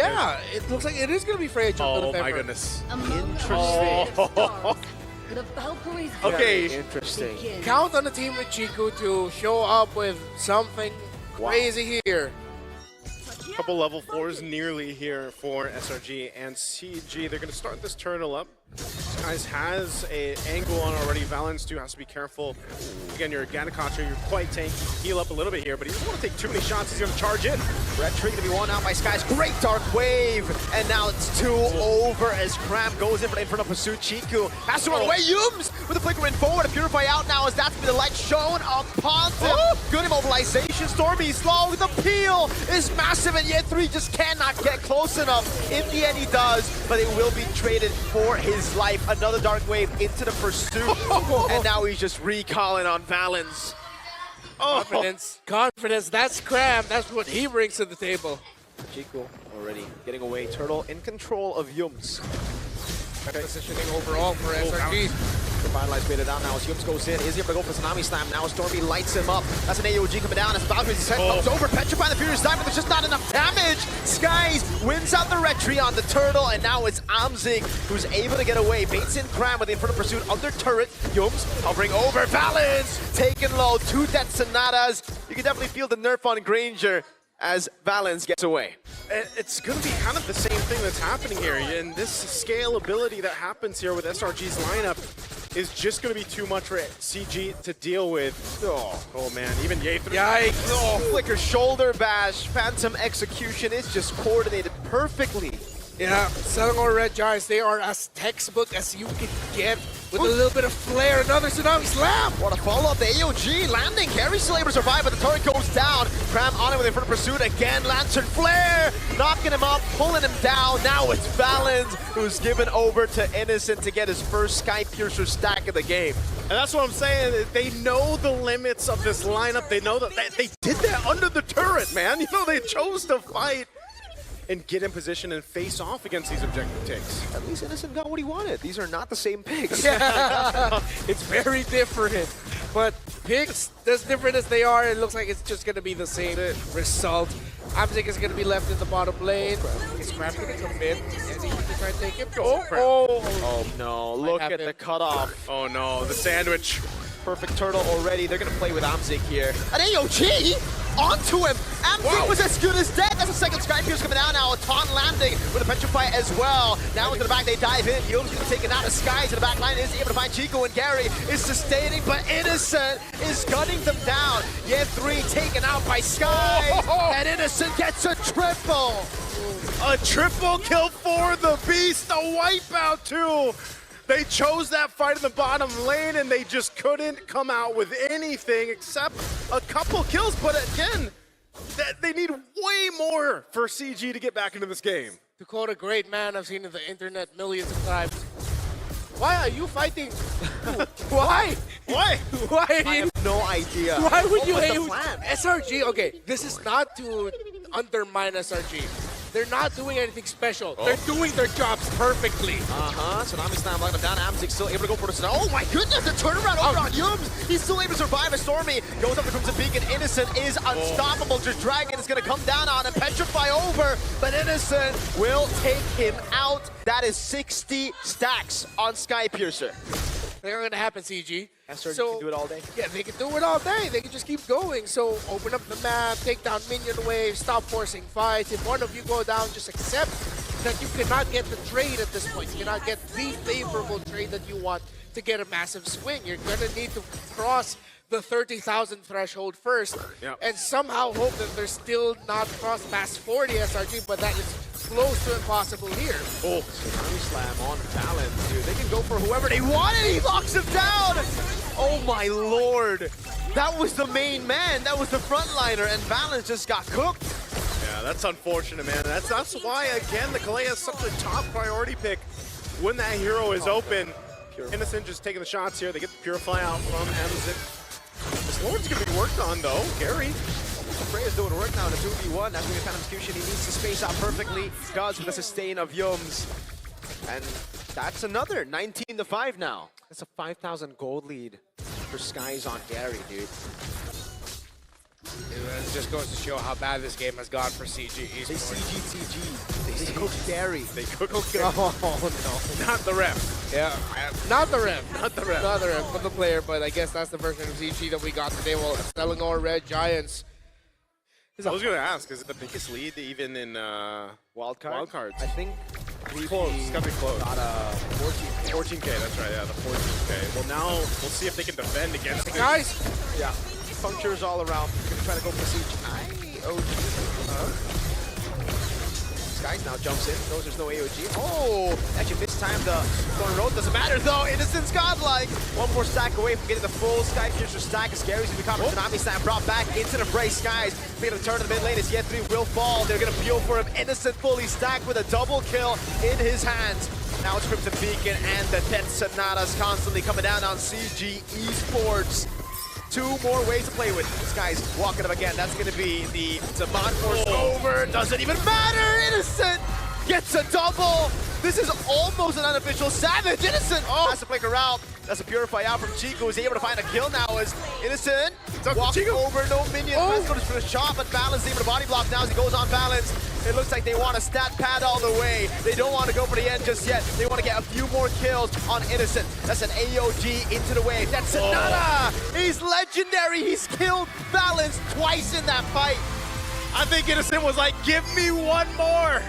Yeah, it looks like it is going to be Freya Jungle Oh Pepper. my goodness. Interesting. The Valkyries Okay. Very interesting. begin. Count on the team with Chiku to show up with something crazy here. Couple level 4s nearly here for SRG and CG. They're going to start this turtle up. Guys has an angle on already. Valens too has to be careful. Again, you're a Ganakacha, you're quite tanky. Heal up a little bit here, but he doesn't want to take too many shots. He's going to charge in. Red Tree gonna be won out by Skies. Great Dark Wave. And now it's 2 over as Cram goes in front of pursuit. Chiku has to run away. Yums with the flicker in forward. A Purify out now as that's gonna be the light shown upon him. Good immobilization. Stormy slow. The peel is massive and yet 3 just cannot get close enough. In the end he does, but it will be traded for his life. Another Dark Wave into the pursuit. And now he's just recalling on Valens. Confidence, that's Cram. That's what he brings to the table. Chiku already getting away. Turtle in control of Yums. Positioning overall for SRG. The finalized beta down now as Yums goes in. Is he able to go for Tsunami Slam? Now Stormy lights him up. That's an AOG coming down as Valkyrie's set comes over. Petrify the Furious Dive, but there's just not enough damage. Skies wins out the retry on the turtle, and now it's Amzig who's able to get away. Baits in Cram with the Inferno Pursuit under turret. Yums hovering over. Valens taken low. 2 death Sonatas. You can definitely feel the nerf on Granger as Valens gets away. It's going to be kind of the same thing that's happening here. And this scalability that happens here with SRG's lineup is just going to be too much for CG to deal with. Oh man, even Ye3. Yikes. Oh, flicker shoulder bash, phantom execution is just coordinated perfectly. Yeah, Selangor Red Giants, they are as textbook as you can get with a little bit of flair. Another Tsunami Slam. What a follow-up, the AOG landing. Carry's still able to survive, but the turret goes down. Cram on it with Inferno Pursuit again. Lantern Flare, knocking him up, pulling him down. Now it's Valens who's given over to Innocent to get his first Sky Piercer stack of the game. And that's what I'm saying. They know the limits of this lineup. They know that they did that under the turret, man. You know, they chose to fight and get in position and face off against these objective takes. At least Innocent got what he wanted. These are not the same picks. It's very different. But picks, as different as they are, it looks like it's just going to be the same result. Amzik is going to be left in the bottom lane. Is Cram going to come in? Is he going to try and take him? Oh no, look at the cutoff. Oh no, the sandwich. Perfect turtle already. They're going to play with Amzik here. An AOG onto him. Amzik was as good as dead. That's a second Sky Pierce coming down now. A taunt landing with a Petrify as well. Now into the back, they dive in. Yums going to take it out of Skies in the back line. Is able to find Chico, and Gary is sustaining, but Innocent is gunning them down. Yet 3 taken out by Skies. And Innocent gets a triple. A triple kill for the Beast, the wipeout too. They chose that fight in the bottom lane and they just couldn't come out with anything except a couple kills. But again, they need way more for CG to get back into this game. To quote a great man I've seen on the internet millions of times, why are you fighting? Why? Why? Why? I have no idea. Why would you What was hate the plan? SRG? Okay, this is not to undermine SRG. They're not doing anything special. They're doing their jobs perfectly. Tsunami Slam locked him down. Amzik still able to go for the Tsunami. Oh my goodness, the turnaround over on Yums. He's still able to survive as Stormy goes up the Crimson Beacon. Innocent is unstoppable. Just Dragon is going to come down on him. Petrify over, but Innocent will take him out. That is 60 stacks on Sky Piercer. They're going to happen, CG. SRG can do it all day. Yeah, they can do it all day. They can just keep going. So open up the map, take down minion waves, stop forcing fights. If one of you go down, just accept that you cannot get the trade at this point. You cannot get the favorable trade that you want to get a massive swing. You're going to need to cross the 30,000 threshold first and somehow hope that they're still not crossed past 40 SRG, but that is close to impossible here. Oh, Tsunami Slam on Valens, dude. They can go for whoever they want and he locks him down. Oh my lord. That was the main man. That was the frontliner and Valens just got cooked. Yeah, that's unfortunate, man. That's why, again, the Kalea is such a top priority pick when that hero is open. Innocent just taking the shots here. They get the Purify out from Amzik. This Lord's going to be worked on, though. Gary. Freya's doing work now in a 2v1. That's going to be a execution. He needs to space out perfectly. Does with the sustain of Yums. And that's another 19-5 now. That's a 5,000 gold lead for Skies on Gary, dude. It just goes to show how bad this game has gone for CG They Esports. CG. They cook dairy. They cook it. Oh no. Not the ref. Yeah, not the ref. Not the ref. Not the ref, but the player. But I guess that's the version of CG that we got today. Well, Selangor Red Giants. I was going to ask, is it the biggest lead even in wildcards? I think Close. It's got to be close. got a 14. 14K, that's right, yeah, the 14K. Well, now we'll see if they can defend against this. Guys, Yeah. Punctures all around. Gonna try to go for siege. AOG. Skies now jumps in. Knows there's no AOG. Oh! Actually mistimed the corner road. Doesn't matter though. Innocent's godlike. One more stack away from getting the full Sky Piercer stack. Scary's gonna become a Tsunami Slam brought back into the fray. Skies being able to turn to the mid lane. His yet 3 will fall. They're gonna peel for him. Innocent fully stacked with a double kill in his hands. Now it's Crimson Beacon and the Death Sonatas constantly coming down on CG Esports. 2 more ways to play with. This guy's walking up again. That's going to be the Zaman Force over. Doesn't even matter. Innocent gets a double. This is almost an unofficial Savage. Innocent has to flicker out. That's a Purify out from Chico, who's able to find a kill now as Innocent walks over, no minions. Let's go for the shot, but Balance able to body block now as he goes on Balance. It looks like they want a stat pad all the way. They don't want to go for the end just yet. They want to get a few more kills on Innocent. That's an AOG into the wave. That's Sonata. He's legendary. He's killed Balance twice in that fight. I think Innocent was like, give me one more.